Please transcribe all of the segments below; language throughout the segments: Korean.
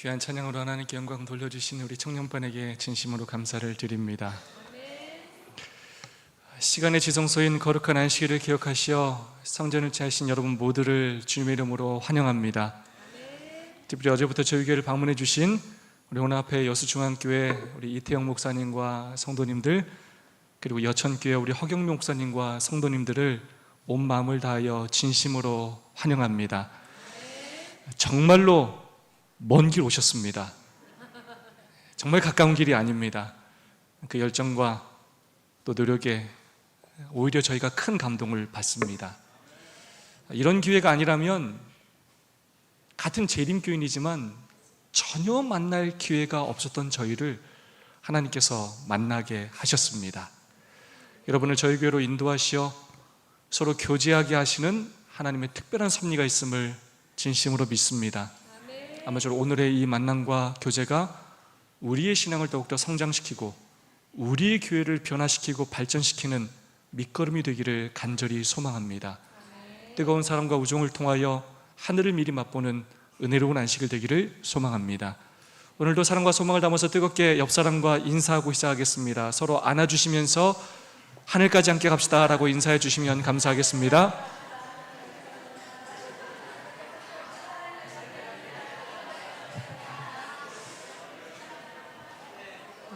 귀한 찬양으로 하나님께 영광 돌려주신 우리 청년반에게 진심으로 감사를 드립니다. 시간의 지성소인 거룩한 안식일을 기억하시어 성전을 취하신 여러분 모두를 주님의 이름으로 환영합니다. 특별히 어제부터 저희 교회를 방문해 주신 우리 오늘 앞에 여수중앙교회 우리 이태영 목사님과 성도님들, 그리고 여천교회 우리 허경명 목사님과 성도님들을 온 마음을 다하여 진심으로 환영합니다. 정말로 먼 길 오셨습니다. 정말 가까운 길이 아닙니다. 그 열정과 또 노력에 오히려 저희가 큰 감동을 받습니다. 이런 기회가 아니라면 같은 재림교인이지만 전혀 만날 기회가 없었던 저희를 하나님께서 만나게 하셨습니다. 여러분을 저희 교회로 인도하시어 서로 교제하게 하시는 하나님의 특별한 섭리가 있음을 진심으로 믿습니다. 아마쪼록 오늘의 이 만남과 교제가 우리의 신앙을 더욱더 성장시키고 우리의 교회를 변화시키고 발전시키는 밑거름이 되기를 간절히 소망합니다. 뜨거운 사랑과 우정을 통하여 하늘을 미리 맛보는 은혜로운 안식일 되기를 소망합니다. 오늘도 사랑과 소망을 담아서 뜨겁게 옆 사람과 인사하고 시작하겠습니다. 서로 안아주시면서 하늘까지 함께 갑시다 라고 인사해 주시면 감사하겠습니다.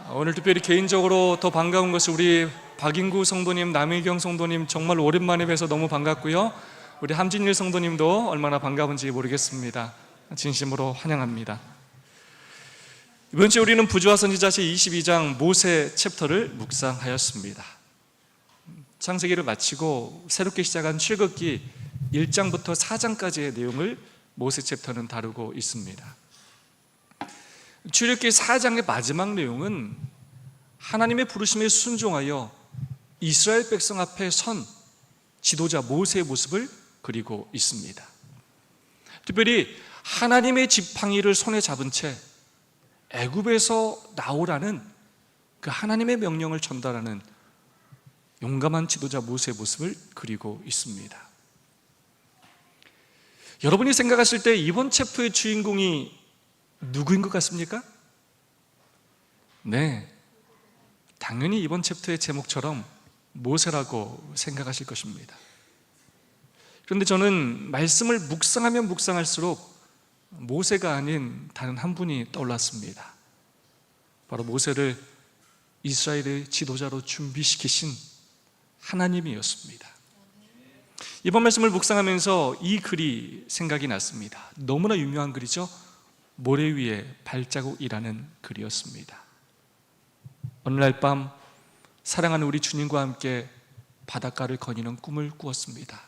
오늘 특별히 개인적으로 더 반가운 것은 우리 박인구 성도님, 남희경 성도님 정말 오랜만에 뵈서 너무 반갑고요. 우리 함진일 성도님도 얼마나 반가운지 모르겠습니다. 진심으로 환영합니다. 이번 주 우리는 부조화 선지자 제22장 모세 챕터를 묵상하였습니다. 창세기를 마치고 새롭게 시작한 출애굽기 1장부터 4장까지의 내용을 모세 챕터는 다루고 있습니다. 출애굽기 4장의 마지막 내용은 하나님의 부르심에 순종하여 이스라엘 백성 앞에 선 지도자 모세의 모습을 그리고 있습니다. 특별히 하나님의 지팡이를 손에 잡은 채 애굽에서 나오라는 그 하나님의 명령을 전달하는 용감한 지도자 모세의 모습을 그리고 있습니다. 여러분이 생각하실 때 이번 챕터의 주인공이 누구인 것 같습니까? 네, 당연히 이번 챕터의 제목처럼 모세라고 생각하실 것입니다. 그런데 저는 말씀을 묵상하면 묵상할수록 모세가 아닌 다른 한 분이 떠올랐습니다. 바로 모세를 이스라엘의 지도자로 준비시키신 하나님이었습니다. 이번 말씀을 묵상하면서 이 글이 생각이 났습니다. 너무나 유명한 글이죠. 모래 위에 발자국이라는 글이었습니다. 어느 날 밤 사랑하는 우리 주님과 함께 바닷가를 거니는 꿈을 꾸었습니다.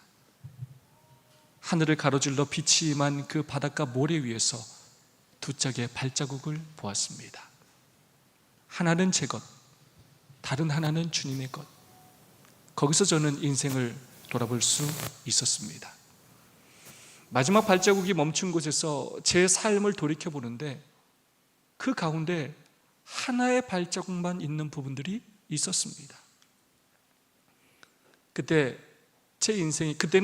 하늘을 가로질러 빛이 임한 그 바닷가 모래 위에서 두 짝의 발자국을 보았습니다. 하나는 제 것, 다른 하나는 주님의 것. 거기서 저는 인생을 돌아볼 수 있었습니다. 마지막 발자국이 멈춘 곳에서 제 삶을 돌이켜보는데 그 가운데 하나의 발자국만 있는 부분들이 있었습니다. 그때는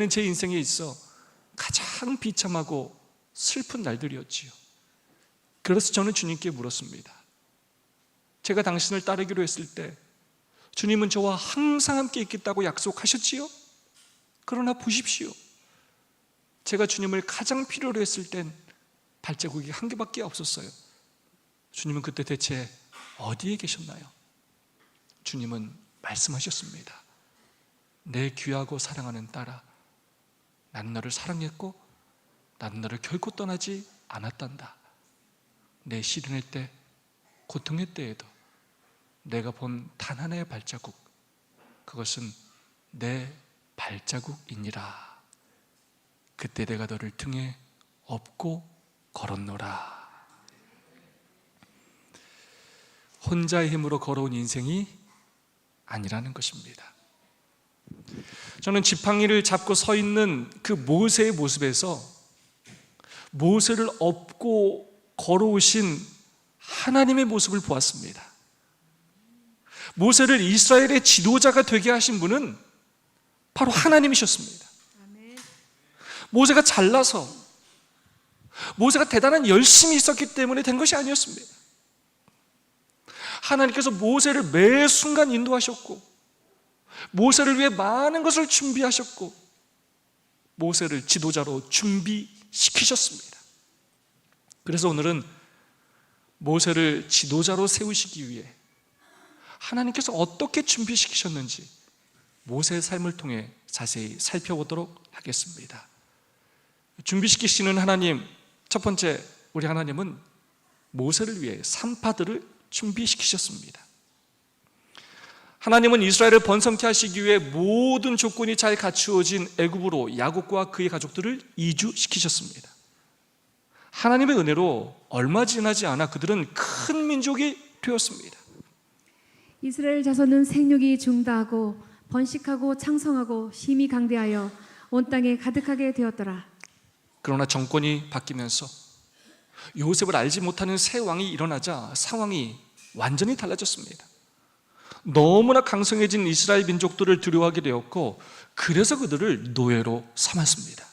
제 인생에 있어 가장 비참하고 슬픈 날들이었지요. 그래서 저는 주님께 물었습니다. 제가 당신을 따르기로 했을 때 주님은 저와 항상 함께 있겠다고 약속하셨지요? 그러나 보십시오. 제가 주님을 가장 필요로 했을 땐 발자국이 한 개밖에 없었어요. 주님은 그때 대체 어디에 계셨나요? 주님은 말씀하셨습니다. 내 귀하고 사랑하는 딸아, 나는 너를 사랑했고 나는 너를 결코 떠나지 않았단다. 내 시련의 때, 고통의 때에도 내가 본 단 하나의 발자국, 그것은 내 발자국이니라. 그때 내가 너를 등에 업고 걸었노라. 혼자의 힘으로 걸어온 인생이 아니라는 것입니다. 저는 지팡이를 잡고 서 있는 그 모세의 모습에서 모세를 업고 걸어오신 하나님의 모습을 보았습니다. 모세를 이스라엘의 지도자가 되게 하신 분은 바로 하나님이셨습니다. 모세가 잘나서 모세가 대단한 열심이 있었기 때문에 된 것이 아니었습니다. 하나님께서 모세를 매 순간 인도하셨고, 모세를 위해 많은 것을 준비하셨고, 모세를 지도자로 준비시키셨습니다. 그래서 오늘은 모세를 지도자로 세우시기 위해 하나님께서 어떻게 준비시키셨는지 모세의 삶을 통해 자세히 살펴보도록 하겠습니다. 준비시키시는 하나님, 첫 번째, 우리 하나님은 모세를 위해 산파들을 준비시키셨습니다. 하나님은 이스라엘을 번성케 하시기 위해 모든 조건이 잘 갖추어진 애굽으로 야곱과 그의 가족들을 이주시키셨습니다. 하나님의 은혜로 얼마 지나지 않아 그들은 큰 민족이 되었습니다. 이스라엘 자손은 생육이 중다하고 번식하고 창성하고 심히 강대하여 온 땅에 가득하게 되었더라. 그러나 정권이 바뀌면서 요셉을 알지 못하는 새 왕이 일어나자 상황이 완전히 달라졌습니다. 너무나 강성해진 이스라엘 민족들을 두려워하게 되었고, 그래서 그들을 노예로 삼았습니다.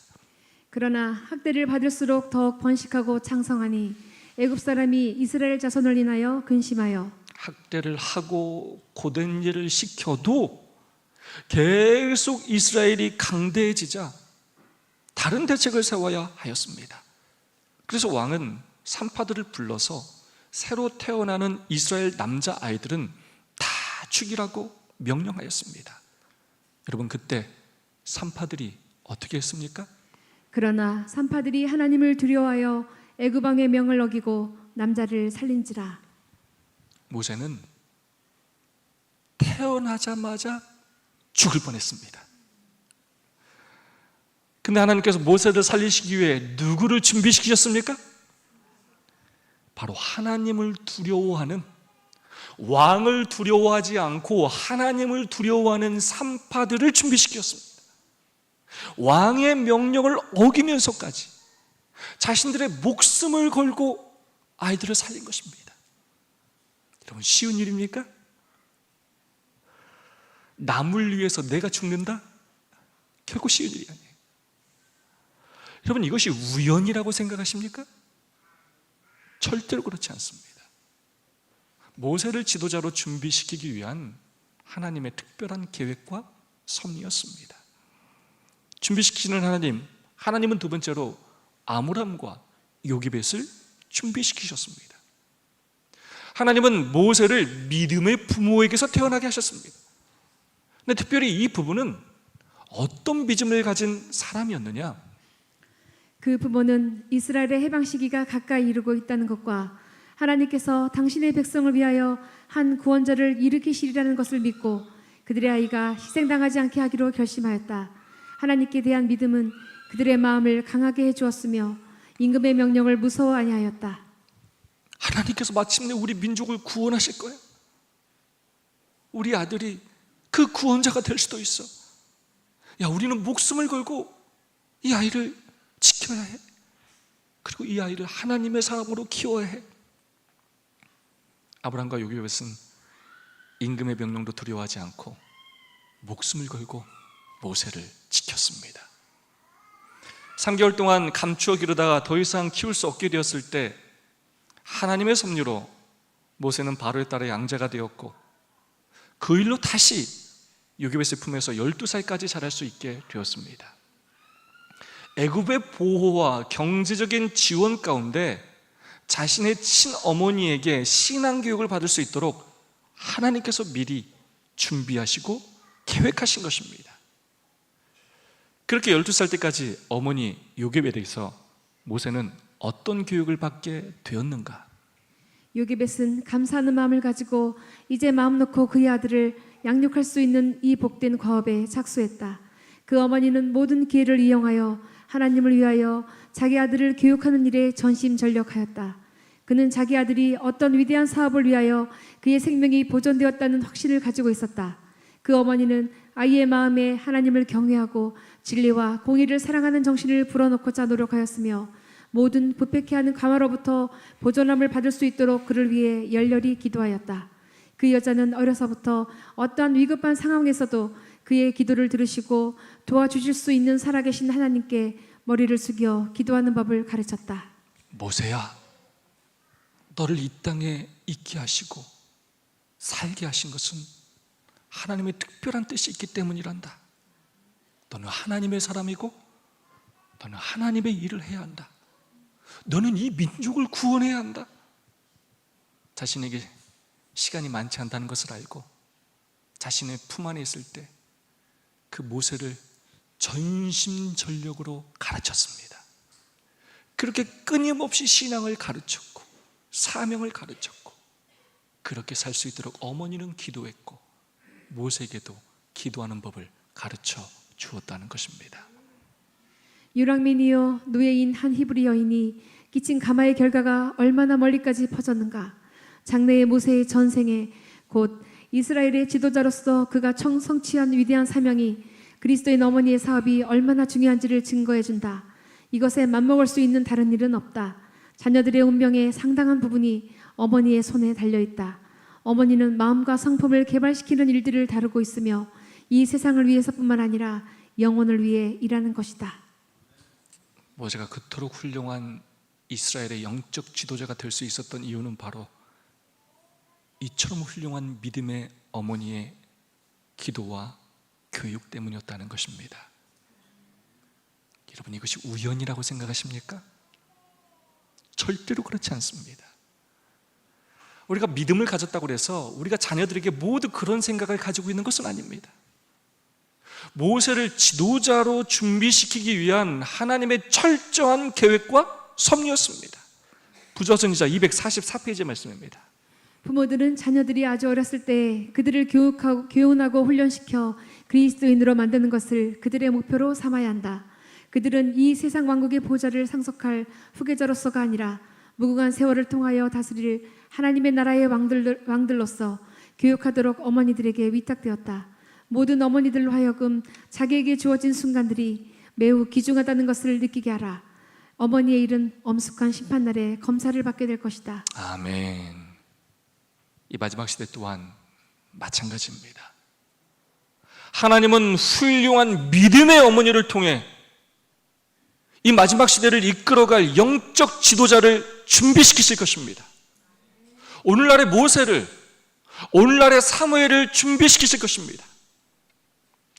그러나 학대를 받을수록 더욱 번식하고 창성하니 애굽 사람이 이스라엘 자손을 인하여 근심하여 학대를 하고 고된 일을 시켜도 계속 이스라엘이 강대해지자 다른 대책을 세워야 하였습니다. 그래서 왕은 산파들을 불러서 새로 태어나는 이스라엘 남자아이들은 다 죽이라고 명령하였습니다. 여러분, 그때 산파들이 어떻게 했습니까? 그러나 산파들이 하나님을 두려워하여 애굽 왕의 명을 어기고 남자를 살린지라. 모세는 태어나자마자 죽을 뻔했습니다. 근데 하나님께서 모세를 살리시기 위해 누구를 준비시키셨습니까? 바로 하나님을 두려워하는, 왕을 두려워하지 않고 하나님을 두려워하는 산파들을 준비시켰습니다. 왕의 명령을 어기면서까지 자신들의 목숨을 걸고 아이들을 살린 것입니다. 여러분, 쉬운 일입니까? 남을 위해서 내가 죽는다? 결코 쉬운 일이 아니에요. 여러분, 이것이 우연이라고 생각하십니까? 절대로 그렇지 않습니다. 모세를 지도자로 준비시키기 위한 하나님의 특별한 계획과 섭리였습니다. 준비시키는 하나님은 두 번째로 아므람과 요기벳을 준비시키셨습니다. 하나님은 모세를 믿음의 부모에게서 태어나게 하셨습니다. 근데 특별히 이 부부는 어떤 믿음을 가진 사람이었느냐? 그 부모는 이스라엘의 해방 시기가 가까이 이르고 있다는 것과 하나님께서 당신의 백성을 위하여 한 구원자를 일으키시리라는 것을 믿고 그들의 아이가 희생당하지 않게 하기로 결심하였다. 하나님께 대한 믿음은 그들의 마음을 강하게 해주었으며 임금의 명령을 무서워 아니하였다. 하나님께서 마침내 우리 민족을 구원하실 거예요. 우리 아들이 그 구원자가 될 수도 있어. 야, 우리는 목숨을 걸고 이 아이를 지켜야 해. 그리고 이 아이를 하나님의 사람으로 키워야 해. 아브람과 요기벳은 임금의 명령도 두려워하지 않고 목숨을 걸고 모세를 지켰습니다. 3개월 동안 감추어 기르다가 더 이상 키울 수 없게 되었을 때 하나님의 섭리로 모세는 바로에 따라 양자가 되었고, 그 일로 다시 요기벳의 품에서 12살까지 자랄 수 있게 되었습니다. 애굽의 보호와 경제적인 지원 가운데 자신의 친어머니에게 신앙교육을 받을 수 있도록 하나님께서 미리 준비하시고 계획하신 것입니다. 그렇게 12살 때까지 어머니 요게벳에게서 모세는 어떤 교육을 받게 되었는가? 요기벳은 감사하는 마음을 가지고 이제 마음 놓고 그의 아들을 양육할 수 있는 이 복된 과업에 착수했다. 그 어머니는 모든 기회를 이용하여 하나님을 위하여 자기 아들을 교육하는 일에 전심전력하였다. 그는 자기 아들이 어떤 위대한 사업을 위하여 그의 생명이 보존되었다는 확신을 가지고 있었다. 그 어머니는 아이의 마음에 하나님을 경외하고 진리와 공의를 사랑하는 정신을 불어넣고자 노력하였으며 모든 부패케 하는 가마로부터 보존함을 받을 수 있도록 그를 위해 열렬히 기도하였다. 그 여자는 어려서부터 어떠한 위급한 상황에서도 그의 기도를 들으시고 도와주실 수 있는 살아계신 하나님께 머리를 숙여 기도하는 법을 가르쳤다. 모세야, 너를 이 땅에 있게 하시고 살게 하신 것은 하나님의 특별한 뜻이 있기 때문이란다. 너는 하나님의 사람이고 너는 하나님의 일을 해야 한다. 너는 이 민족을 구원해야 한다. 자신에게 시간이 많지 않다는 것을 알고 자신의 품 안에 있을 때 그 모세를 전심전력으로 가르쳤습니다. 그렇게 끊임없이 신앙을 가르쳤고 사명을 가르쳤고 그렇게 살 수 있도록 어머니는 기도했고 모세에게도 기도하는 법을 가르쳐 주었다는 것입니다. 유랑민이요 노예인 한 히브리 여인이 끼친 가마의 결과가 얼마나 멀리까지 퍼졌는가. 장래의 모세의 전생에 곧 이스라엘의 지도자로서 그가 성취한 위대한 사명이 그리스도인 어머니의 사업이 얼마나 중요한지를 증거해준다. 이것에 맞먹을 수 있는 다른 일은 없다. 자녀들의 운명의 상당한 부분이 어머니의 손에 달려있다. 어머니는 마음과 성품을 개발시키는 일들을 다루고 있으며 이 세상을 위해서뿐만 아니라 영혼을 위해 일하는 것이다. 모세가 그토록 훌륭한 이스라엘의 영적 지도자가 될 수 있었던 이유는 바로 이처럼 훌륭한 믿음의 어머니의 기도와 교육 때문이었다는 것입니다. 여러분, 이것이 우연이라고 생각하십니까? 절대로 그렇지 않습니다. 우리가 믿음을 가졌다고 해서 우리가 자녀들에게 모두 그런 생각을 가지고 있는 것은 아닙니다. 모세를 지도자로 준비시키기 위한 하나님의 철저한 계획과 섭리였습니다. 부조선지자 244페이지의 말씀입니다. 부모들은 자녀들이 아주 어렸을 때 그들을 교훈하고 훈련시켜 그리스도인으로 만드는 것을 그들의 목표로 삼아야 한다. 그들은 이 세상 왕국의 보좌를 상속할 후계자로서가 아니라 무궁한 세월을 통하여 다스릴 하나님의 나라의 왕들로서 교육하도록 어머니들에게 위탁되었다. 모든 어머니들로 하여금 자기에게 주어진 순간들이 매우 귀중하다는 것을 느끼게 하라. 어머니의 일은 엄숙한 심판날에 검사를 받게 될 것이다. 아멘. 이 마지막 시대 또한 마찬가지입니다. 하나님은 훌륭한 믿음의 어머니를 통해 이 마지막 시대를 이끌어갈 영적 지도자를 준비시키실 것입니다. 오늘날의 모세를, 오늘날의 사무엘을 준비시키실 것입니다.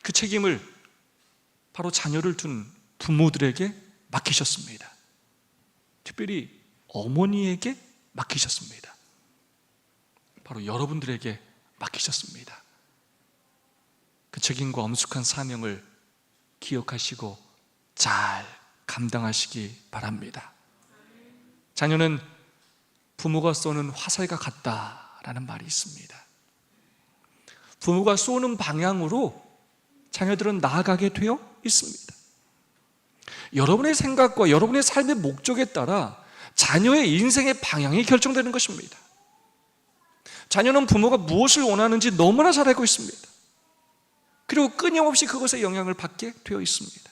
그 책임을 바로 자녀를 둔 부모들에게 맡기셨습니다. 특별히 어머니에게 맡기셨습니다. 바로 여러분들에게 맡기셨습니다. 그 책임과 엄숙한 사명을 기억하시고 잘 감당하시기 바랍니다. 자녀는 부모가 쏘는 화살과 같다라는 말이 있습니다. 부모가 쏘는 방향으로 자녀들은 나아가게 되어 있습니다. 여러분의 생각과 여러분의 삶의 목적에 따라 자녀의 인생의 방향이 결정되는 것입니다. 자녀는 부모가 무엇을 원하는지 너무나 잘 알고 있습니다. 그리고 끊임없이 그것에 영향을 받게 되어 있습니다.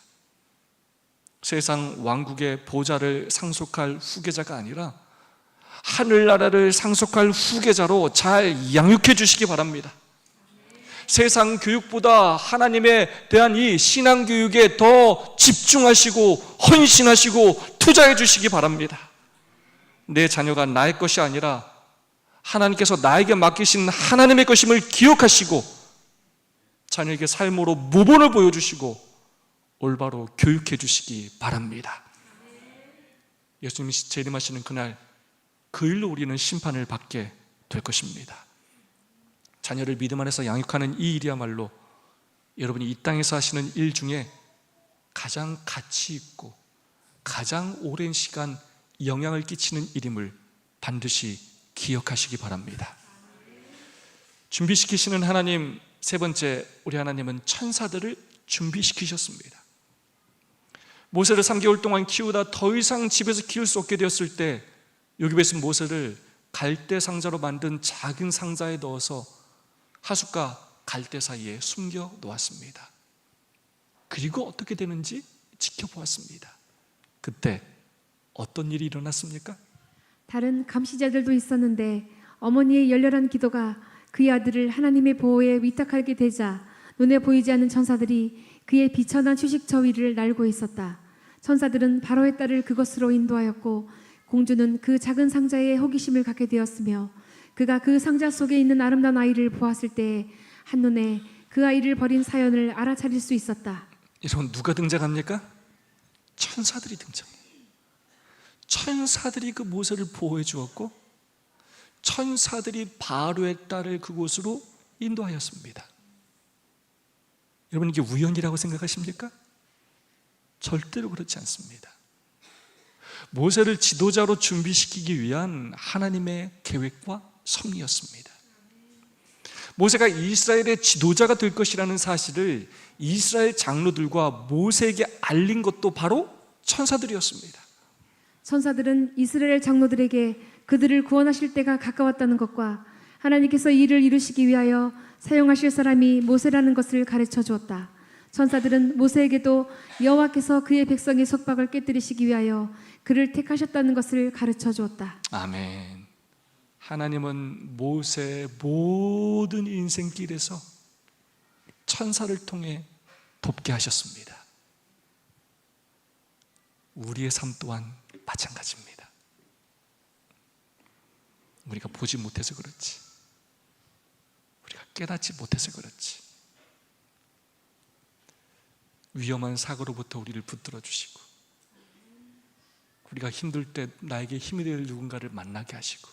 세상 왕국의 보좌를 상속할 후계자가 아니라 하늘나라를 상속할 후계자로 잘 양육해 주시기 바랍니다. 세상 교육보다 하나님에 대한 이 신앙교육에 더 집중하시고 헌신하시고 투자해 주시기 바랍니다. 내 자녀가 나의 것이 아니라 하나님께서 나에게 맡기신 하나님의 것임을 기억하시고 자녀에게 삶으로 모범을 보여주시고 올바로 교육해 주시기 바랍니다. 예수님이 재림하시는 그날 그 일로 우리는 심판을 받게 될 것입니다. 자녀를 믿음 안에서 양육하는 이 일이야말로 여러분이 이 땅에서 하시는 일 중에 가장 가치 있고 가장 오랜 시간 영향을 끼치는 일임을 반드시 기억하시기 바랍니다. 준비시키시는 하나님, 세 번째, 우리 하나님은 천사들을 준비시키셨습니다. 모세를 3개월 동안 키우다 더 이상 집에서 키울 수 없게 되었을 때 요기벳은 모세를 갈대 상자로 만든 작은 상자에 넣어서 하숫과 갈대 사이에 숨겨 놓았습니다. 그리고 어떻게 되는지 지켜보았습니다. 그때 어떤 일이 일어났습니까? 다른 감시자들도 있었는데 어머니의 열렬한 기도가 그의 아들을 하나님의 보호에 위탁하게 되자 눈에 보이지 않는 천사들이 그의 비천한 휴식처 위를 날고 있었다. 천사들은 바로의 딸을 그것으로 인도하였고 공주는 그 작은 상자에 호기심을 갖게 되었으며 그가 그 상자 속에 있는 아름다운 아이를 보았을 때 한눈에 그 아이를 버린 사연을 알아차릴 수 있었다. 여러분, 누가 등장합니까? 천사들이 등장해요. 천사들이 그 모세를 보호해 주었고 천사들이 바로의 딸을 그곳으로 인도하였습니다. 여러분, 이게 우연이라고 생각하십니까? 절대로 그렇지 않습니다. 모세를 지도자로 준비시키기 위한 하나님의 계획과 섭리였습니다. 모세가 이스라엘의 지도자가 될 것이라는 사실을 이스라엘 장로들과 모세에게 알린 것도 바로 천사들이었습니다. 천사들은 이스라엘 장로들에게 그들을 구원하실 때가 가까웠다는 것과 하나님께서 이를 이루시기 위하여 사용하실 사람이 모세라는 것을 가르쳐 주었다. 천사들은 모세에게도 여호와께서 그의 백성의 속박을 깨뜨리시기 위하여 그를 택하셨다는 것을 가르쳐 주었다. 아멘. 하나님은 모세의 모든 인생길에서 천사를 통해 돕게 하셨습니다. 우리의 삶 또한 마찬가지입니다. 우리가 보지 못해서 그렇지, 우리가 깨닫지 못해서 그렇지, 위험한 사고로부터 우리를 붙들어 주시고 우리가 힘들 때 나에게 힘이 될 누군가를 만나게 하시고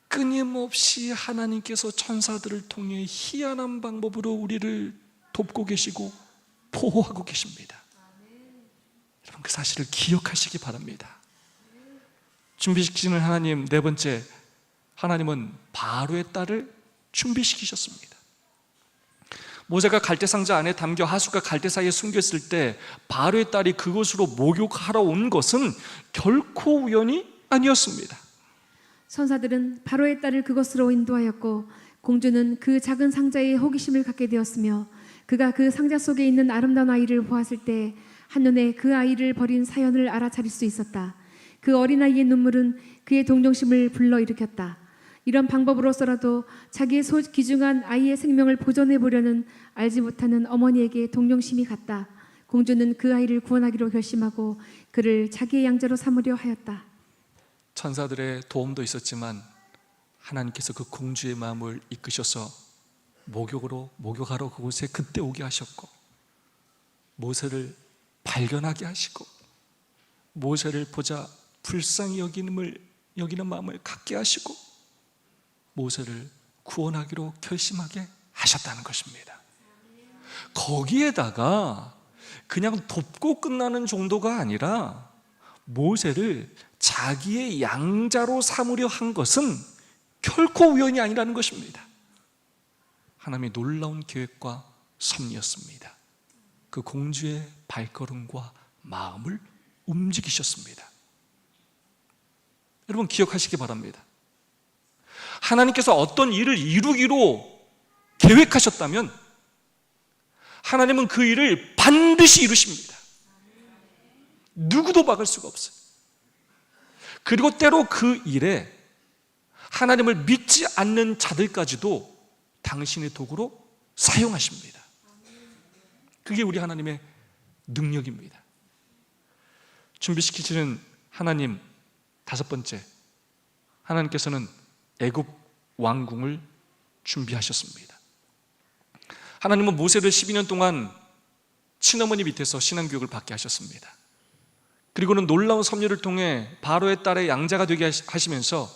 끊임없이 하나님께서 천사들을 통해 희한한 방법으로 우리를 돕고 계시고 보호하고 계십니다. 여러분, 그 사실을 기억하시기 바랍니다. 준비시키시는 하나님, 네 번째, 하나님은 바로의 딸을 준비시키셨습니다. 모세가 갈대상자 안에 담겨 하수가 갈대 사이에 숨겼을 때 바로의 딸이 그곳으로 목욕하러 온 것은 결코 우연이 아니었습니다. 천사들은 바로의 딸을 그것으로 인도하였고 공주는 그 작은 상자에 호기심을 갖게 되었으며 그가 그 상자 속에 있는 아름다운 아이를 보았을 때 한눈에 그 아이를 버린 사연을 알아차릴 수 있었다. 그 어린아이의 눈물은 그의 동정심을 불러일으켰다. 이런 방법으로서라도 자기의 귀중한 아이의 생명을 보존해 보려는 알지 못하는 어머니에게 동정심이 갔다. 공주는 그 아이를 구원하기로 결심하고 그를 자기의 양자로 삼으려 하였다. 천사들의 도움도 있었지만 하나님께서 그 공주의 마음을 이끄셔서 목욕하러 그곳에 그때 오게 하셨고 모세를 발견하게 하시고 모세를 보자 불쌍히 여기는 마음을 갖게 하시고 모세를 구원하기로 결심하게 하셨다는 것입니다. 거기에다가 그냥 돕고 끝나는 정도가 아니라 모세를 자기의 양자로 삼으려 한 것은 결코 우연이 아니라는 것입니다. 하나님의 놀라운 계획과 섭리였습니다. 그 공주의 발걸음과 마음을 움직이셨습니다. 여러분, 기억하시기 바랍니다. 하나님께서 어떤 일을 이루기로 계획하셨다면 하나님은 그 일을 반드시 이루십니다. 누구도 막을 수가 없어요. 그리고 때로 그 일에 하나님을 믿지 않는 자들까지도 당신의 도구로 사용하십니다. 그게 우리 하나님의 능력입니다. 준비시키시는 하나님, 다섯 번째, 하나님께서는 애굽 왕궁을 준비하셨습니다. 하나님은 모세를 12년 동안 친어머니 밑에서 신앙교육을 받게 하셨습니다. 그리고는 놀라운 섭리를 통해 바로의 딸의 양자가 되게 하시면서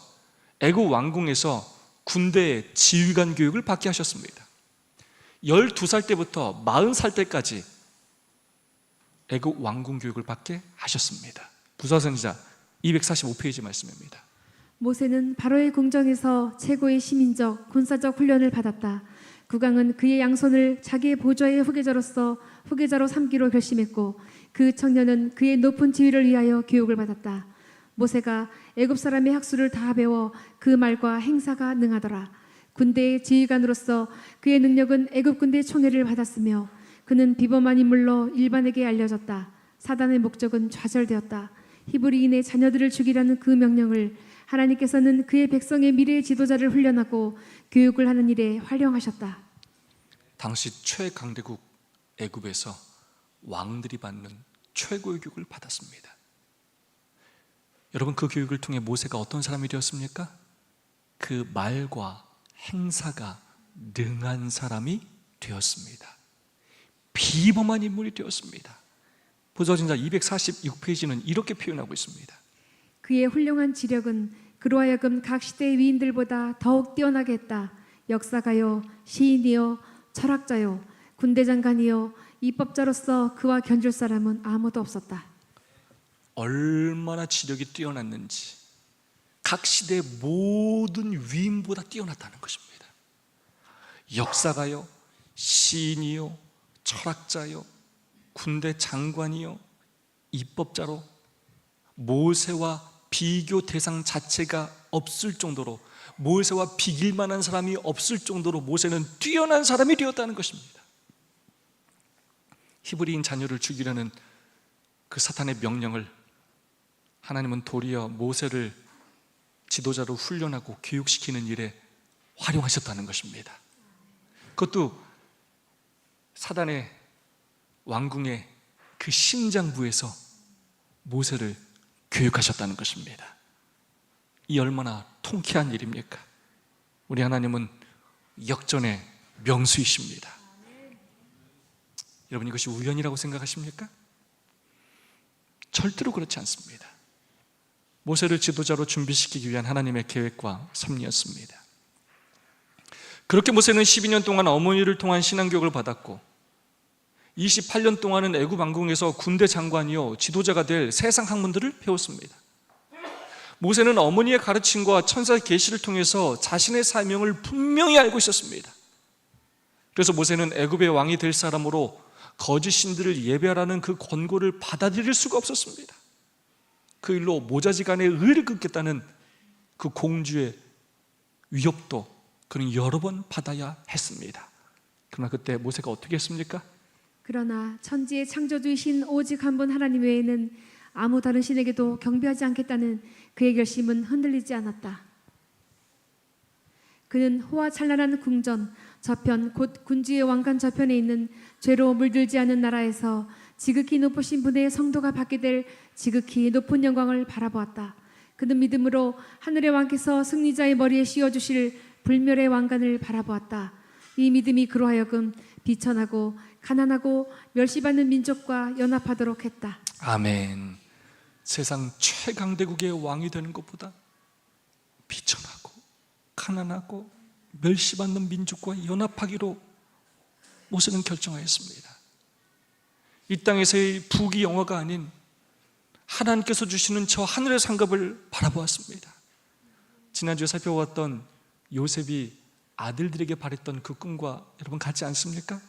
애굽 왕궁에서 군대의 지휘관 교육을 받게 하셨습니다. 12살 때부터 40살 때까지 애굽 왕궁 교육을 받게 하셨습니다. 부사선지자 245페이지 말씀입니다. 모세는 바로의 궁정에서 최고의 시민적, 군사적 훈련을 받았다. 국왕은 그의 양손을 자기의 보좌의 후계자로 삼기로 결심했고 그 청년은 그의 높은 지위를 위하여 교육을 받았다. 모세가 애굽 사람의 학수를 다 배워 그 말과 행사가 능하더라. 군대의 지휘관으로서 그의 능력은 애굽 군대 총애를 받았으며 그는 비범한 인물로 일반에게 알려졌다. 사단의 목적은 좌절되었다. 히브리인의 자녀들을 죽이라는 그 명령을 하나님께서는 그의 백성의 미래의 지도자를 훈련하고 교육을 하는 일에 활용하셨다. 당시 최강대국 애굽에서 왕들이 받는 최고의 교육을 받았습니다. 여러분, 그 교육을 통해 모세가 어떤 사람이 되었습니까? 그 말과 행사가 능한 사람이 되었습니다. 비범한 인물이 되었습니다. 보좌진자 246페이지는 이렇게 표현하고 있습니다. 그의 훌륭한 지력은 그로 하여금 각 시대의 위인들보다 더욱 뛰어나게 했다. 역사가요, 시인이요, 철학자요, 군대장관이요, 입법자로서 그와 견줄 사람은 아무도 없었다. 얼마나 지력이 뛰어났는지 각 시대의 모든 위인보다 뛰어났다는 것입니다. 역사가요, 시인이요, 철학자요, 군대 장관이요, 입법자로 모세와 비교 대상 자체가 없을 정도로, 모세와 비길 만한 사람이 없을 정도로 모세는 뛰어난 사람이 되었다는 것입니다. 히브리인 자녀를 죽이려는 그 사탄의 명령을 하나님은 도리어 모세를 지도자로 훈련하고 교육시키는 일에 활용하셨다는 것입니다. 그것도 사단의 왕궁의 그 심장부에서 모세를 교육하셨다는 것입니다. 이 얼마나 통쾌한 일입니까? 우리 하나님은 역전의 명수이십니다. 여러분, 이것이 우연이라고 생각하십니까? 절대로 그렇지 않습니다. 모세를 지도자로 준비시키기 위한 하나님의 계획과 섭리였습니다. 그렇게 모세는 12년 동안 어머니를 통한 신앙교육을 받았고 28년 동안은 애굽 왕궁에서 군대 장관이요 지도자가 될 세상 학문들을 배웠습니다. 모세는 어머니의 가르침과 천사의 계시를 통해서 자신의 사명을 분명히 알고 있었습니다. 그래서 모세는 애굽의 왕이 될 사람으로 거짓 신들을 예배하라는 그 권고를 받아들일 수가 없었습니다. 그 일로 모자지간에 의를 긋겠다는 그 공주의 위협도 그는 여러 번 받아야 했습니다. 그러나 그때 모세가 어떻게 했습니까? 그러나 천지의 창조주이신 오직 한 분 하나님 외에는 아무 다른 신에게도 경배하지 않겠다는 그의 결심은 흔들리지 않았다. 그는 호화찬란한 궁전 저편, 곧 군주의 왕관 저편에 있는 죄로 물들지 않은 나라에서 지극히 높으신 분의 성도가 받게 될 지극히 높은 영광을 바라보았다. 그는 믿음으로 하늘의 왕께서 승리자의 머리에 씌워주실 불멸의 왕관을 바라보았다. 이 믿음이 그로 하여금 비천하고 가난하고 멸시받는 민족과 연합하도록 했다. 아멘. 세상 최강대국의 왕이 되는 것보다 비천하고 가난하고 멸시받는 민족과 연합하기로 모세는 결정하였습니다. 이 땅에서의 부귀영화가 아닌 하나님께서 주시는 저 하늘의 상급을 바라보았습니다. 지난주에 살펴봤던 요셉이 아들들에게 바랬던 그 꿈과 여러분 같지 않습니까?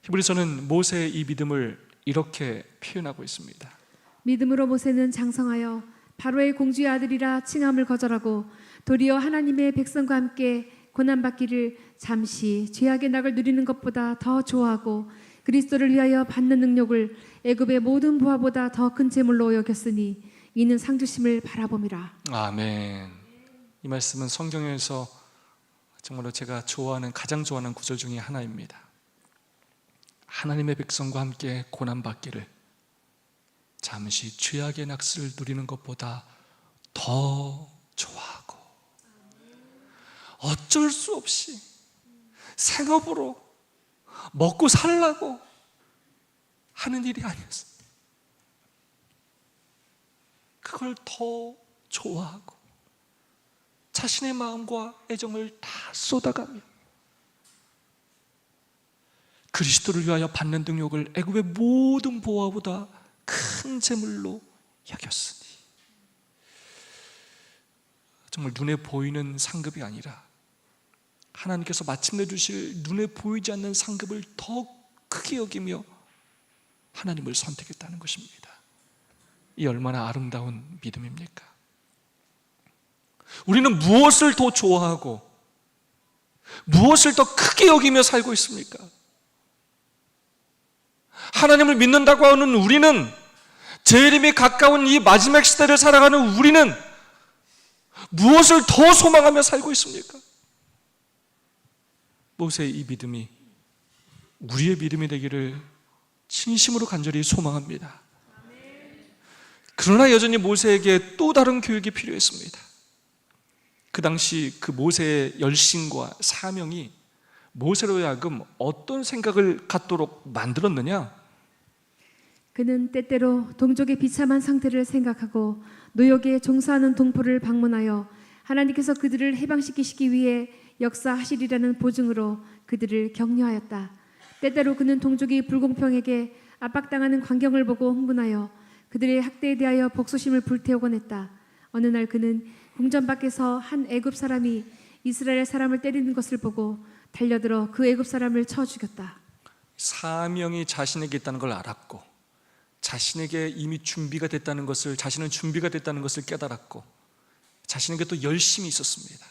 히브리서는 모세의 이 믿음을 이렇게 표현하고 있습니다. 믿음으로 모세는 장성하여 바로의 공주의 아들이라 칭함을 거절하고 도리어 하나님의 백성과 함께 고난받기를 잠시 죄악의 낙을 누리는 것보다 더 좋아하고 그리스도를 위하여 받는 능력을 애굽의 모든 부하보다 더 큰 재물로 여겼으니 이는 상주심을 바라봄이라. 아멘. 이 말씀은 성경에서 정말로 제가 가장 좋아하는 구절 중에 하나입니다. 하나님의 백성과 함께 고난받기를 잠시 죄악의 낙을 누리는 것보다 더 좋아하고 어쩔 수 없이 생업으로 먹고 살라고 하는 일이 아니었어요. 그걸 더 좋아하고 자신의 마음과 애정을 다 쏟아가며 그리스도를 위하여 받는 능력을 애굽의 모든 보화보다 큰 재물로 여겼으니, 정말 눈에 보이는 상급이 아니라 하나님께서 마침내 주실 눈에 보이지 않는 상급을 더 크게 여기며 하나님을 선택했다는 것입니다. 이 얼마나 아름다운 믿음입니까? 우리는 무엇을 더 좋아하고 무엇을 더 크게 여기며 살고 있습니까? 하나님을 믿는다고 하는 우리는, 재림이 가까운 이 마지막 시대를 살아가는 우리는 무엇을 더 소망하며 살고 있습니까? 모세의 이 믿음이 우리의 믿음이 되기를 진심으로 간절히 소망합니다. 그러나 여전히 모세에게 또 다른 교육이 필요했습니다. 그 당시 그 모세의 열심과 사명이 모세로 하여금 어떤 생각을 갖도록 만들었느냐? 그는 때때로 동족의 비참한 상태를 생각하고 노역에 종사하는 동포를 방문하여 하나님께서 그들을 해방시키시기 위해 역사하시리라는 보증으로 그들을 격려하였다. 때때로 그는 동족이 불공평하게 압박당하는 광경을 보고 흥분하여 그들의 학대에 대하여 복수심을 불태우곤 했다. 어느 날 그는 궁전 밖에서 한 애굽 사람이 이스라엘 사람을 때리는 것을 보고 달려들어 그 애굽 사람을 쳐 죽였다. 사명이 자신에게 있다는 걸 알았고, 자신에게 이미 준비가 됐다는 것을, 자신은 준비가 됐다는 것을 깨달았고, 자신에게 또 열심이 있었습니다.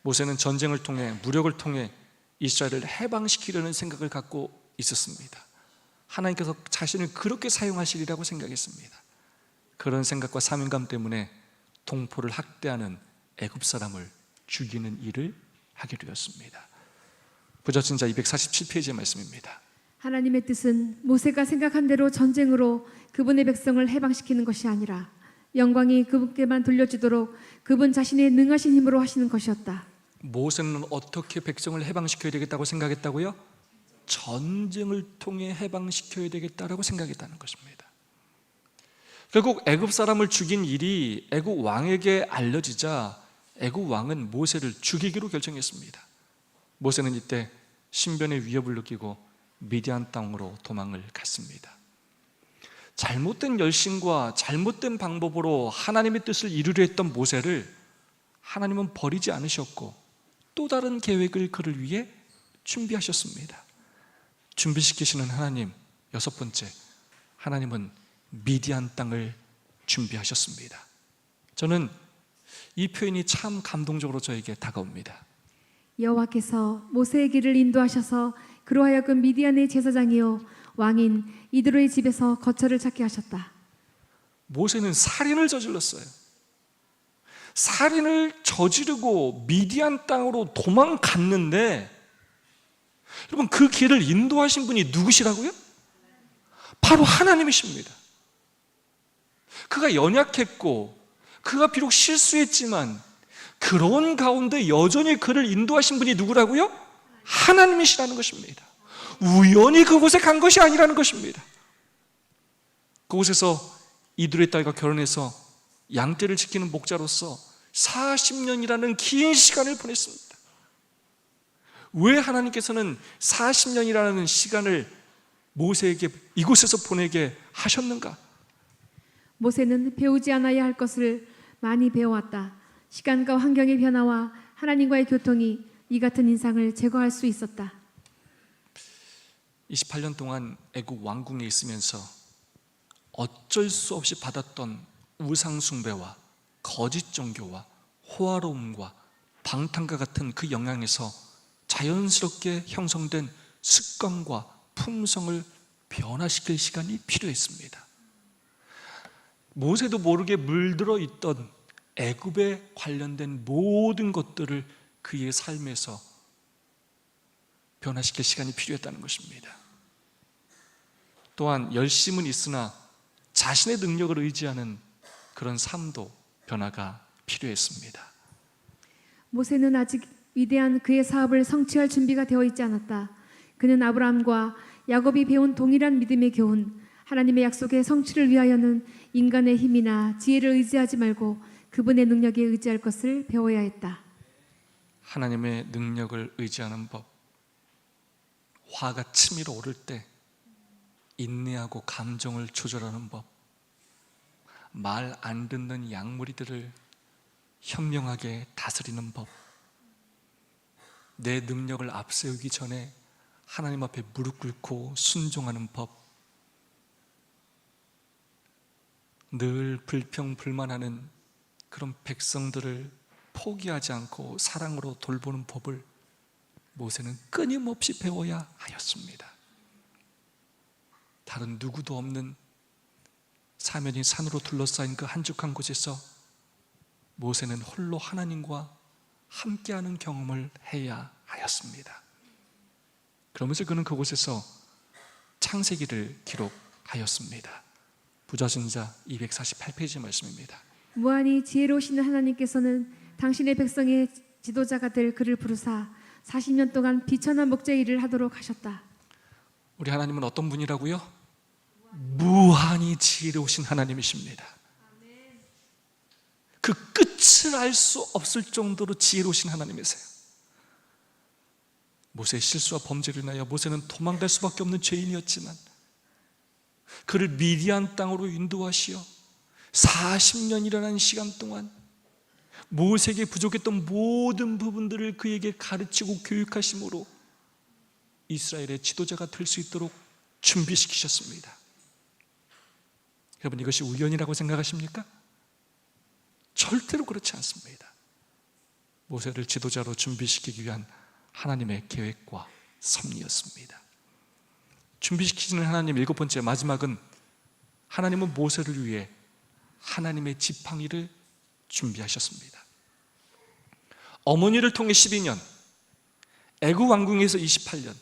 모세는 전쟁을 통해, 무력을 통해 이스라엘을 해방시키려는 생각을 갖고 있었습니다. 하나님께서 자신을 그렇게 사용하시리라고 생각했습니다. 그런 생각과 사명감 때문에 동포를 학대하는 애굽 사람을 죽이는 일을 하게 되었습니다. 부서진 자 247페이지의 말씀입니다. 하나님의 뜻은 모세가 생각한 대로 전쟁으로 그분의 백성을 해방시키는 것이 아니라 영광이 그분께만 돌려지도록 그분 자신의 능하신 힘으로 하시는 것이었다. 모세는 어떻게 백성을 해방시켜야 되겠다고 생각했다고요? 전쟁을 통해 해방시켜야 되겠다라고 생각했다는 것입니다. 결국 애굽 사람을 죽인 일이 애굽 왕에게 알려지자 애굽 왕은 모세를 죽이기로 결정했습니다. 모세는 이때 신변의 위협을 느끼고 미디안 땅으로 도망을 갔습니다. 잘못된 열심과 잘못된 방법으로 하나님의 뜻을 이루려 했던 모세를 하나님은 버리지 않으셨고 또 다른 계획을 그를 위해 준비하셨습니다. 준비시키시는 하나님, 여섯 번째, 하나님은 미디안 땅을 준비하셨습니다. 저는 이 표현이 참 감동적으로 저에게 다가옵니다. 여호와께서 모세의 길을 인도하셔서 그로 하여금 미디안의 제사장이요 왕인 이드로의 집에서 거처를 찾게 하셨다. 모세는 살인을 저질렀어요. 살인을 저지르고 미디안 땅으로 도망갔는데, 여러분, 그 길을 인도하신 분이 누구시라고요? 바로 하나님이십니다. 그가 연약했고 그가 비록 실수했지만 그런 가운데 여전히 그를 인도하신 분이 누구라고요? 하나님이시라는 것입니다. 우연히 그곳에 간 것이 아니라는 것입니다. 그곳에서 이드로의 딸과 결혼해서 양떼를 지키는 목자로서 40년이라는 긴 시간을 보냈습니다. 왜 하나님께서는 40년이라는 시간을 모세에게 이곳에서 보내게 하셨는가? 모세는 배우지 않아야 할 것을 많이 배워왔다. 시간과 환경의 변화와 하나님과의 교통이 이 같은 인상을 제거할 수 있었다. 28년 동안 애굽 왕궁에 있으면서 어쩔 수 없이 받았던 우상 숭배와 거짓 종교와 호화로움과 방탕과 같은 그 영향에서 자연스럽게 형성된 습관과 품성을 변화시킬 시간이 필요했습니다. 모세도 모르게 물들어 있던 애굽에 관련된 모든 것들을 그의 삶에서 변화시킬 시간이 필요했다는 것입니다. 또한 열심은 있으나 자신의 능력을 의지하는 그런 삶도 변화가 필요했습니다. 모세는 아직 위대한 그의 사업을 성취할 준비가 되어 있지 않았다. 그는 아브라함과 야곱이 배운 동일한 믿음의 교훈, 하나님의 약속의 성취를 위하여는 인간의 힘이나 지혜를 의지하지 말고 그분의 능력에 의지할 것을 배워야 했다. 하나님의 능력을 의지하는 법, 화가 치밀어 오를 때 인내하고 감정을 조절하는 법, 말 안 듣는 양무리들을 현명하게 다스리는 법, 내 능력을 앞세우기 전에 하나님 앞에 무릎 꿇고 순종하는 법, 늘 불평불만하는 그런 백성들을 포기하지 않고 사랑으로 돌보는 법을 모세는 끊임없이 배워야 하였습니다. 다른 누구도 없는 사면이 산으로 둘러싸인 그 한적한 곳에서 모세는 홀로 하나님과 함께하는 경험을 해야 하였습니다. 그러면서 그는 그곳에서 창세기를 기록하였습니다. 부자신자 248페이지 말씀입니다. 무한히 지혜로우신 하나님께서는 당신의 백성의 지도자가 될 그를 부르사 40년 동안 비천한 목자 일을 하도록 하셨다. 우리 하나님은 어떤 분이라고요? 무한히 지혜로우신 하나님이십니다. 그 끝을 알 수 없을 정도로 지혜로우신 하나님이세요. 모세의 실수와 범죄를 인하여 모세는 도망갈 수밖에 없는 죄인이었지만 그를 미디안 땅으로 인도하시어 40년이라는 시간 동안 모세에게 부족했던 모든 부분들을 그에게 가르치고 교육하심으로 이스라엘의 지도자가 될 수 있도록 준비시키셨습니다. 여러분, 이것이 우연이라고 생각하십니까? 절대로 그렇지 않습니다. 모세를 지도자로 준비시키기 위한 하나님의 계획과 섭리였습니다. 준비시키시는 하나님 일곱 번째, 마지막은 하나님은 모세를 위해 하나님의 지팡이를 준비하셨습니다. 어머니를 통해 12년, 애굽 왕궁에서 28년,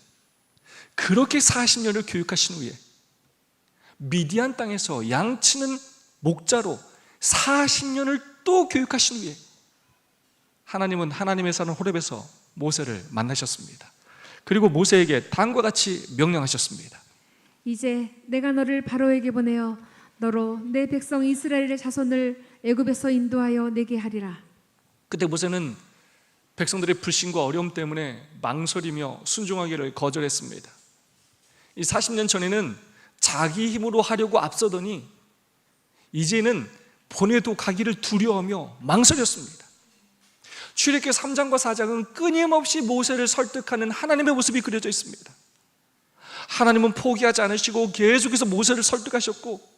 그렇게 40년을 교육하신 후에 미디안 땅에서 양치는 목자로 40년을 또 교육하신 후에 하나님은 하나님의 산 호렙에서 모세를 만나셨습니다. 그리고 모세에게 다음과 같이 명령하셨습니다. 이제 내가 너를 바로에게 보내어 너로 내 백성 이스라엘의 자손을 애굽에서 인도하여 내게 하리라. 그때 모세는 백성들의 불신과 어려움 때문에 망설이며 순종하기를 거절했습니다. 이 40년 전에는 자기 힘으로 하려고 앞서더니 이제는 보내도 가기를 두려워하며 망설였습니다. 출애굽기 3장과 4장은 끊임없이 모세를 설득하는 하나님의 모습이 그려져 있습니다. 하나님은 포기하지 않으시고 계속해서 모세를 설득하셨고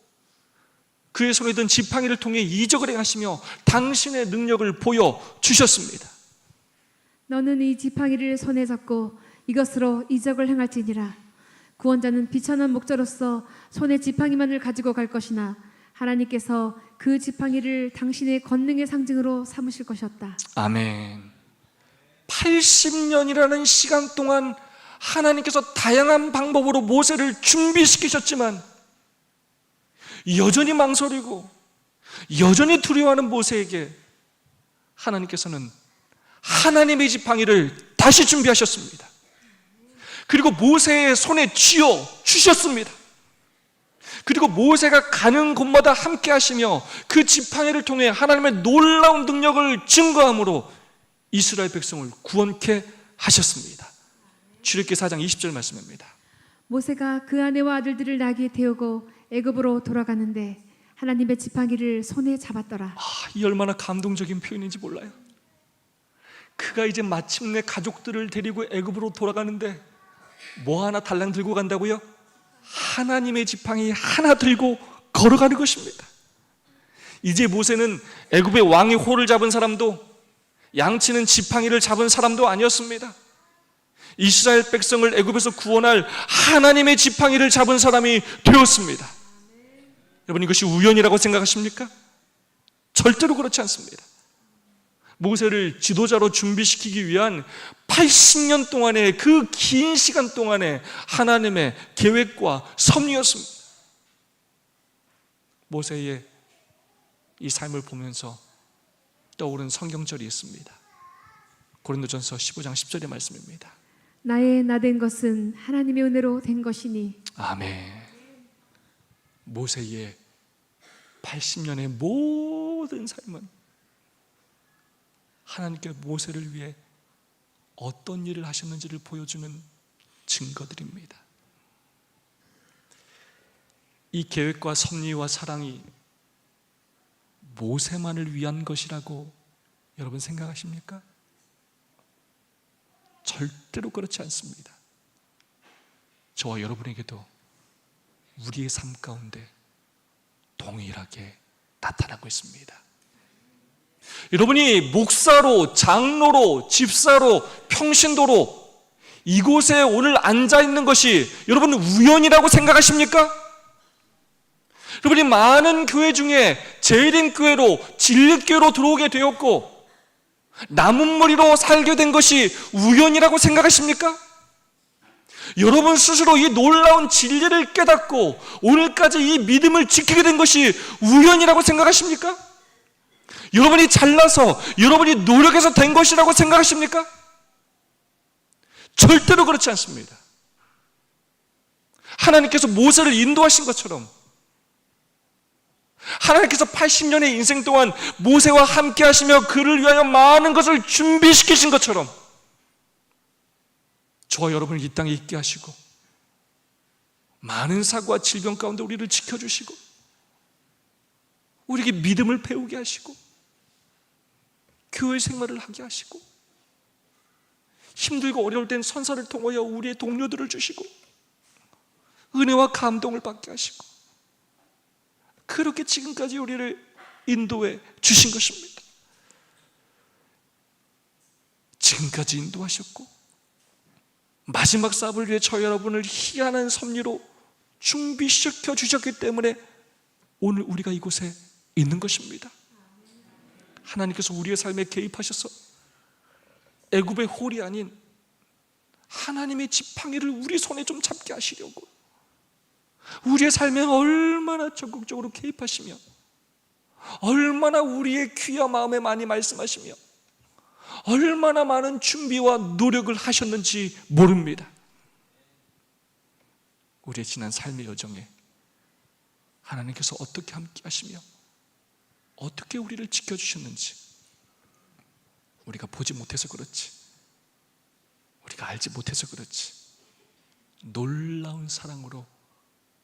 그의 손에 든 지팡이를 통해 이적을 행하시며 당신의 능력을 보여주셨습니다. 너는 이 지팡이를 손에 잡고 이것으로 이적을 행할지니라. 구원자는 비천한 목자로서 손에 지팡이만을 가지고 갈 것이나 하나님께서 그 지팡이를 당신의 권능의 상징으로 삼으실 것이었다. 아멘. 80년이라는 시간 동안 하나님께서 다양한 방법으로 모세를 준비시키셨지만 여전히 망설이고 여전히 두려워하는 모세에게 하나님께서는 하나님의 지팡이를 다시 준비하셨습니다. 그리고 모세의 손에 쥐어 주셨습니다. 그리고 모세가 가는 곳마다 함께 하시며 그 지팡이를 통해 하나님의 놀라운 능력을 증거함으로 이스라엘 백성을 구원케 하셨습니다. 출애굽기 4장 20절 말씀입니다. 모세가 그 아내와 아들들을 나귀에 태우고 애굽으로 돌아가는데 하나님의 지팡이를 손에 잡았더라. 이 얼마나 감동적인 표현인지 몰라요. 그가 이제 마침내 가족들을 데리고 애굽으로 돌아가는데 뭐 하나 달랑 들고 간다고요? 하나님의 지팡이 하나 들고 걸어가는 것입니다. 이제 모세는 애굽의 왕의 호를 잡은 사람도 양치는 지팡이를 잡은 사람도 아니었습니다. 이스라엘 백성을 애굽에서 구원할 하나님의 지팡이를 잡은 사람이 되었습니다. 여러분, 이것이 우연이라고 생각하십니까? 절대로 그렇지 않습니다. 모세를 지도자로 준비시키기 위한 80년 동안의 그 긴 시간 동안의 하나님의 계획과 섭리였습니다. 모세의 이 삶을 보면서 떠오른 성경절이 있습니다. 고린도전서 15장 10절의 말씀입니다. 나의 나된 것은 하나님의 은혜로 된 것이니. 아멘. 모세의 80년의 모든 삶은 하나님께 모세를 위해 어떤 일을 하셨는지를 보여주는 증거들입니다. 이 계획과 섭리와 사랑이 모세만을 위한 것이라고 여러분 생각하십니까? 절대로 그렇지 않습니다. 저와 여러분에게도 우리의 삶 가운데 동일하게 나타나고 있습니다. 여러분이 목사로, 장로로, 집사로, 평신도로 이곳에 오늘 앉아 있는 것이 여러분 우연이라고 생각하십니까? 여러분이 많은 교회 중에 재림교회로, 진리교회로 들어오게 되었고 남은 머리로 살게 된 것이 우연이라고 생각하십니까? 여러분 스스로 이 놀라운 진리를 깨닫고 오늘까지 이 믿음을 지키게 된 것이 우연이라고 생각하십니까? 여러분이 잘나서 여러분이 노력해서 된 것이라고 생각하십니까? 절대로 그렇지 않습니다. 하나님께서 모세를 인도하신 것처럼, 하나님께서 80년의 인생 동안 모세와 함께 하시며 그를 위하여 많은 것을 준비시키신 것처럼 저와 여러분을 이 땅에 있게 하시고 많은 사고와 질병 가운데 우리를 지켜주시고 우리에게 믿음을 배우게 하시고 교회 생활을 하게 하시고 힘들고 어려울 땐 선사를 통하여 우리의 동료들을 주시고 은혜와 감동을 받게 하시고 그렇게 지금까지 우리를 인도해 주신 것입니다. 지금까지 인도하셨고 마지막 사업을 위해 저 여러분을 희한한 섭리로 준비시켜 주셨기 때문에 오늘 우리가 이곳에 있는 것입니다. 하나님께서 우리의 삶에 개입하셔서 애굽의 홀이 아닌 하나님의 지팡이를 우리 손에 좀 잡게 하시려고 우리의 삶에 얼마나 적극적으로 개입하시며 얼마나 우리의 귀와 마음에 많이 말씀하시며 얼마나 많은 준비와 노력을 하셨는지 모릅니다. 우리의 지난 삶의 여정에 하나님께서 어떻게 함께 하시며 어떻게 우리를 지켜주셨는지 우리가 보지 못해서 그렇지, 우리가 알지 못해서 그렇지 놀라운 사랑으로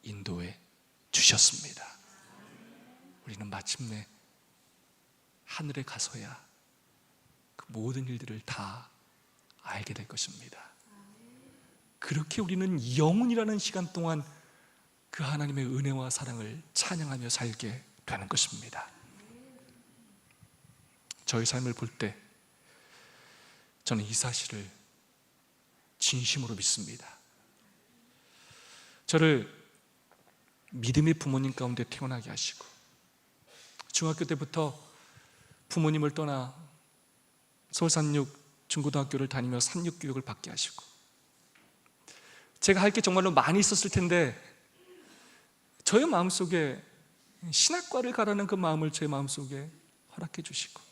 인도해 주셨습니다. 우리는 마침내 하늘에 가서야 그 모든 일들을 다 알게 될 것입니다. 그렇게 우리는 영원이라는 시간 동안 그 하나님의 은혜와 사랑을 찬양하며 살게 되는 것입니다. 저의 삶을 볼 때 저는 이 사실을 진심으로 믿습니다. 저를 믿음의 부모님 가운데 태어나게 하시고 중학교 때부터 부모님을 떠나 서울 산육 중고등학교를 다니며 산육 교육을 받게 하시고 제가 할 게 정말로 많이 있었을 텐데 저의 마음속에 신학과를 가라는 그 마음을 제 마음속에 허락해 주시고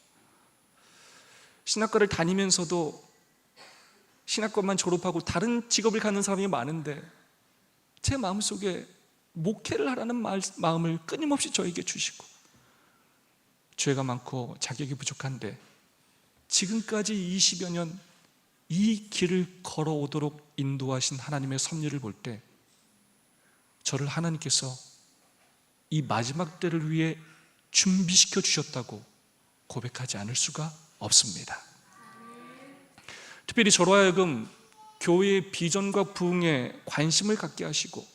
신학과를 다니면서도 신학과만 졸업하고 다른 직업을 갖는 사람이 많은데 제 마음속에 목회를 하라는 마음을 끊임없이 저에게 주시고 죄가 많고 자격이 부족한데 지금까지 20여 년 이 길을 걸어오도록 인도하신 하나님의 섭리를 볼 때 저를 하나님께서 이 마지막 때를 위해 준비시켜 주셨다고 고백하지 않을 수가 없습니다. 특별히 저로 하여금 교회의 비전과 부흥에 관심을 갖게 하시고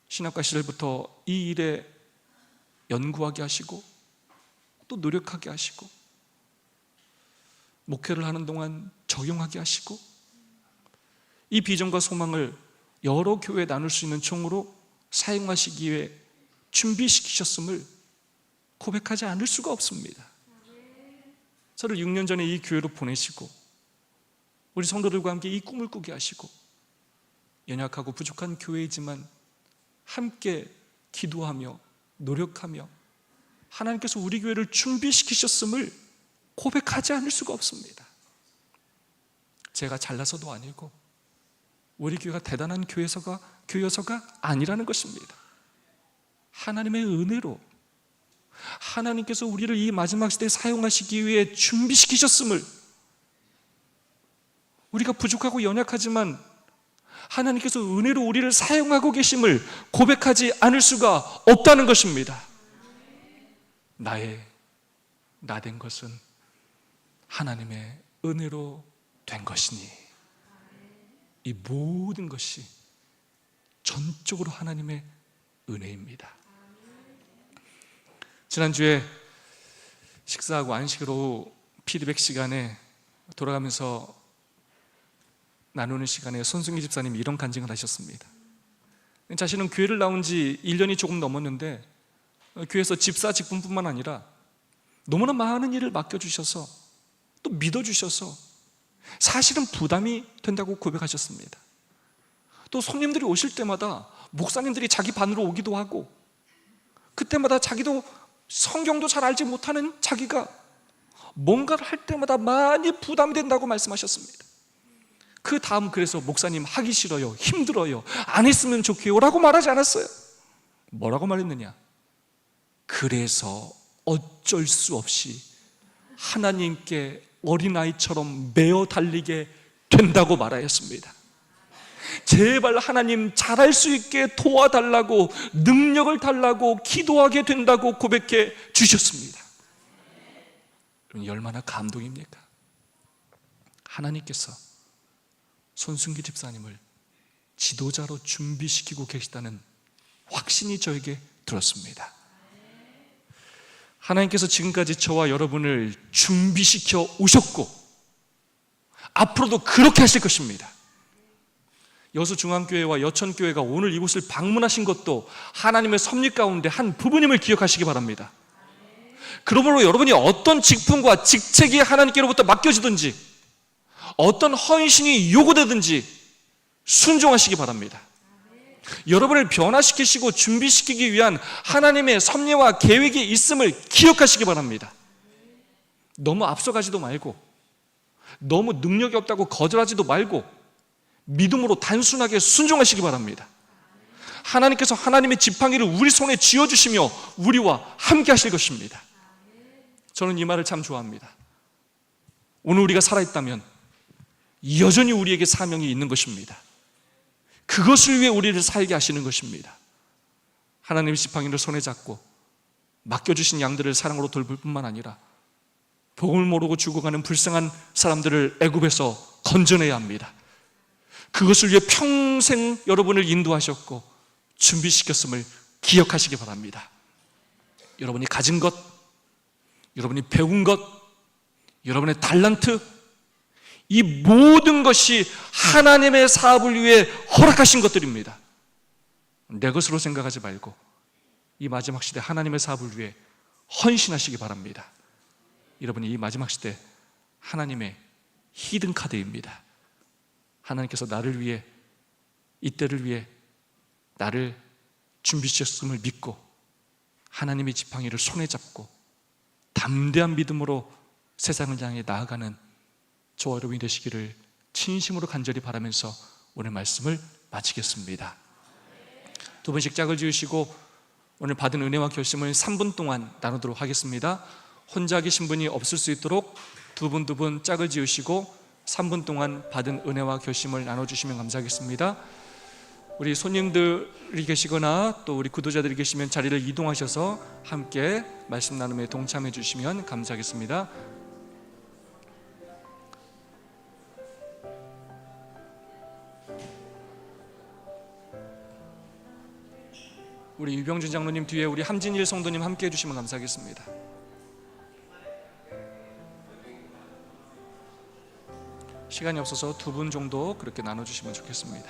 신학과 시절부터 이 일에 연구하게 하시고 또 노력하게 하시고 목회를 하는 동안 적용하게 하시고 이 비전과 소망을 여러 교회에 나눌 수 있는 총으로 사용하시기 위해 준비시키셨음을 고백하지 않을 수가 없습니다. 저를 6년 전에 이 교회로 보내시고 우리 성도들과 함께 이 꿈을 꾸게 하시고 연약하고 부족한 교회이지만 함께 기도하며 노력하며 하나님께서 우리 교회를 준비시키셨음을 고백하지 않을 수가 없습니다. 제가 잘나서도 아니고 우리 교회가 대단한 교회여서가 아니라는 것입니다. 하나님의 은혜로 하나님께서 우리를 이 마지막 시대에 사용하시기 위해 준비시키셨음을 우리가 부족하고 연약하지만 하나님께서 은혜로 우리를 사용하고 계심을 고백하지 않을 수가 없다는 것입니다. 나 된 것은 하나님의 은혜로 된 것이니 이 모든 것이 전적으로 하나님의 은혜입니다. 지난주에 식사하고 안식일 오후 피드백 시간에 돌아가면서 나누는 시간에 손승희 집사님이 이런 간증을 하셨습니다. 자신은 교회를 나온 지 1년이 조금 넘었는데 교회에서 집사 직분뿐만 아니라 너무나 많은 일을 맡겨주셔서 또 믿어주셔서 사실은 부담이 된다고 고백하셨습니다. 또 손님들이 오실 때마다 목사님들이 자기 반으로 오기도 하고, 그때마다 자기도 성경도 잘 알지 못하는 자기가 뭔가를 할 때마다 많이 부담이 된다고 말씀하셨습니다. 그 다음 그래서 목사님 하기 싫어요, 힘들어요, 안 했으면 좋게요 라고 말하지 않았어요. 뭐라고 말했느냐? 그래서 어쩔 수 없이 하나님께 어린아이처럼 메어 달리게 된다고 말하였습니다. 제발 하나님 잘할 수 있게 도와달라고, 능력을 달라고 기도하게 된다고 고백해 주셨습니다. 이 얼마나 감동입니까? 하나님께서 손순기 집사님을 지도자로 준비시키고 계시다는 확신이 저에게 들었습니다. 하나님께서 지금까지 저와 여러분을 준비시켜 오셨고 앞으로도 그렇게 하실 것입니다. 여수중앙교회와 여천교회가 오늘 이곳을 방문하신 것도 하나님의 섭리 가운데 한 부분임을 기억하시기 바랍니다. 그러므로 여러분이 어떤 직분과 직책이 하나님께로부터 맡겨지든지, 어떤 헌신이 요구되든지 순종하시기 바랍니다. 여러분을 변화시키시고 준비시키기 위한 하나님의 섭리와 계획이 있음을 기억하시기 바랍니다. 너무 앞서가지도 말고, 너무 능력이 없다고 거절하지도 말고, 믿음으로 단순하게 순종하시기 바랍니다. 하나님께서 하나님의 지팡이를 우리 손에 쥐어주시며 우리와 함께 하실 것입니다. 저는 이 말을 참 좋아합니다. 오늘 우리가 살아있다면 여전히 우리에게 사명이 있는 것입니다. 그것을 위해 우리를 살게 하시는 것입니다. 하나님의 지팡이를 손에 잡고 맡겨주신 양들을 사랑으로 돌볼 뿐만 아니라 복음을 모르고 죽어가는 불쌍한 사람들을 애굽에서 건져내야 합니다. 그것을 위해 평생 여러분을 인도하셨고 준비시켰음을 기억하시기 바랍니다. 여러분이 가진 것, 여러분이 배운 것, 여러분의 달란트, 이 모든 것이 하나님의 사업을 위해 허락하신 것들입니다. 내 것으로 생각하지 말고 이 마지막 시대 하나님의 사업을 위해 헌신하시기 바랍니다. 여러분이 이 마지막 시대 하나님의 히든카드입니다. 하나님께서 나를 위해, 이때를 위해 나를 준비시켰음을 믿고 하나님의 지팡이를 손에 잡고 담대한 믿음으로 세상을 향해 나아가는 저와 여러분이 되시기를 진심으로 간절히 바라면서 오늘 말씀을 마치겠습니다. 두 분씩 짝을 지으시고 오늘 받은 은혜와 결심을 3분 동안 나누도록 하겠습니다. 혼자 계신 분이 없을 수 있도록 두 분 짝을 지으시고 3분 동안 받은 은혜와 결심을 나눠주시면 감사하겠습니다. 우리 손님들이 계시거나 또 우리 구도자들이 계시면 자리를 이동하셔서 함께 말씀 나눔에 동참해 주시면 감사하겠습니다. 우리 유병준 장로님 뒤에 우리 함진일 성도님 함께 해주시면 감사하겠습니다. 시간이 없어서 두 분 정도 그렇게 나눠주시면 좋겠습니다.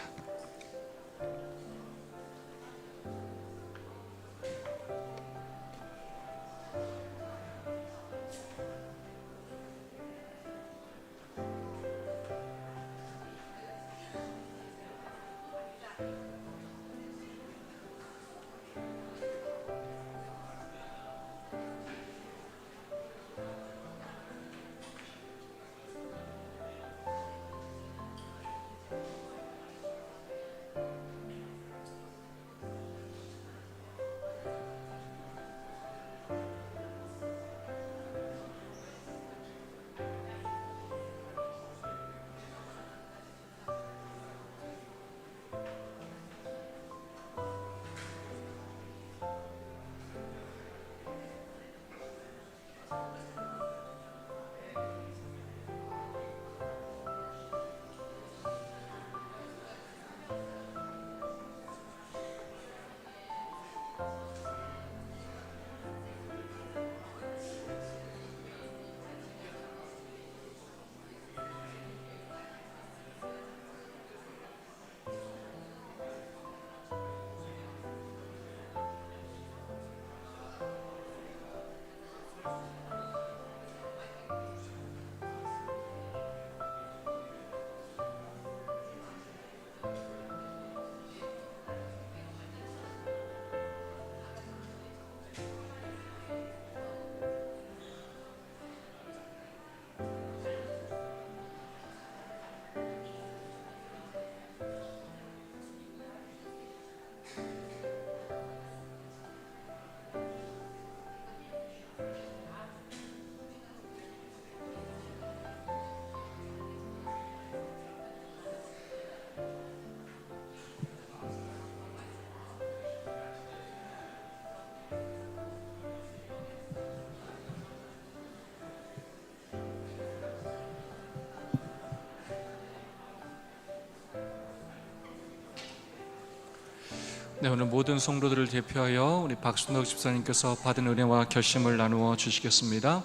네, 오늘 모든 성도들을 대표하여 우리 박순덕 집사님께서 받은 은혜와 결심을 나누어 주시겠습니다.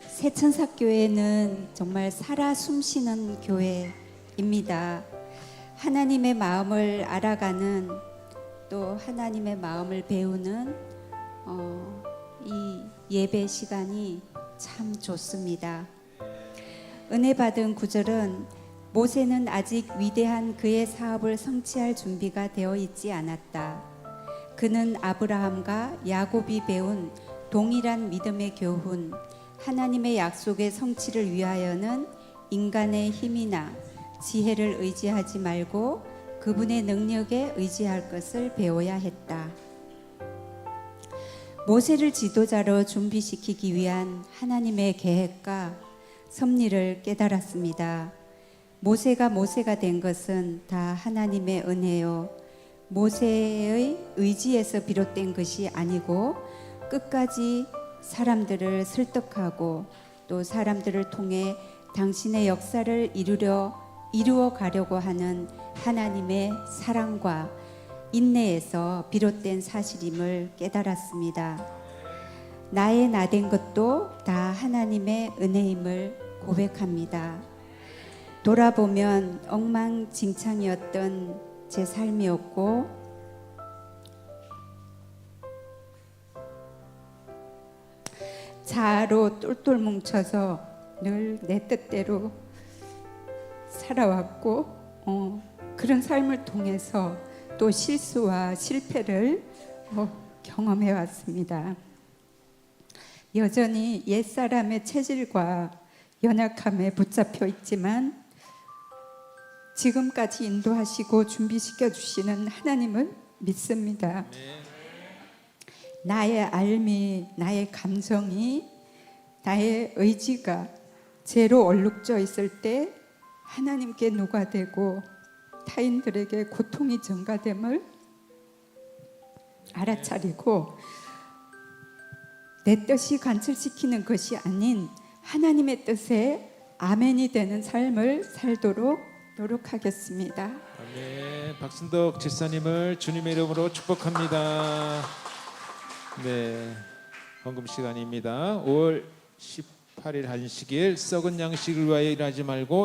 새천삭교회는 정말 살아 숨쉬는 교회입니다. 하나님의 마음을 알아가는, 또 하나님의 마음을 배우는 이 예배 시간이 참 좋습니다. 은혜 받은 구절은 모세는 아직 위대한 그의 사업을 성취할 준비가 되어 있지 않았다. 그는 아브라함과 야곱이 배운 동일한 믿음의 교훈, 하나님의 약속의 성취를 위하여는 인간의 힘이나 지혜를 의지하지 말고 그분의 능력에 의지할 것을 배워야 했다. 모세를 지도자로 준비시키기 위한 하나님의 계획과 섭리를 깨달았습니다. 모세가 된 것은 다 하나님의 은혜요, 모세의 의지에서 비롯된 것이 아니고 끝까지 사람들을 설득하고 또 사람들을 통해 당신의 역사를 이루어 가려고 하는 하나님의 사랑과 인내에서 비롯된 사실임을 깨달았습니다. 나의 나된 것도 다 하나님의 은혜임을 고백합니다. 돌아보면 엉망진창이었던 제 삶이었고 자아로 똘똘 뭉쳐서 늘 내 뜻대로 살아왔고 그런 삶을 통해서 또 실수와 실패를 경험해 왔습니다. 여전히 옛사람의 체질과 연약함에 붙잡혀 있지만 지금까지 인도하시고 준비시켜 주시는 하나님을 믿습니다. 나의 알미, 나의 감정이, 나의 의지가 죄로 얼룩져 있을 때 하나님께 녹아되고 타인들에게 고통이 전가됨을 알아차리고 내 뜻이 관철시키는 것이 아닌 하나님의 뜻에 아멘이 되는 삶을 살도록 노력하겠습니다. 아멘. 박순덕 집사님을 주님의 이름으로 축복합니다. 네, 헌금 시간입니다. 5월 18일 한식일 썩은 양식을 위하여 일하지 말고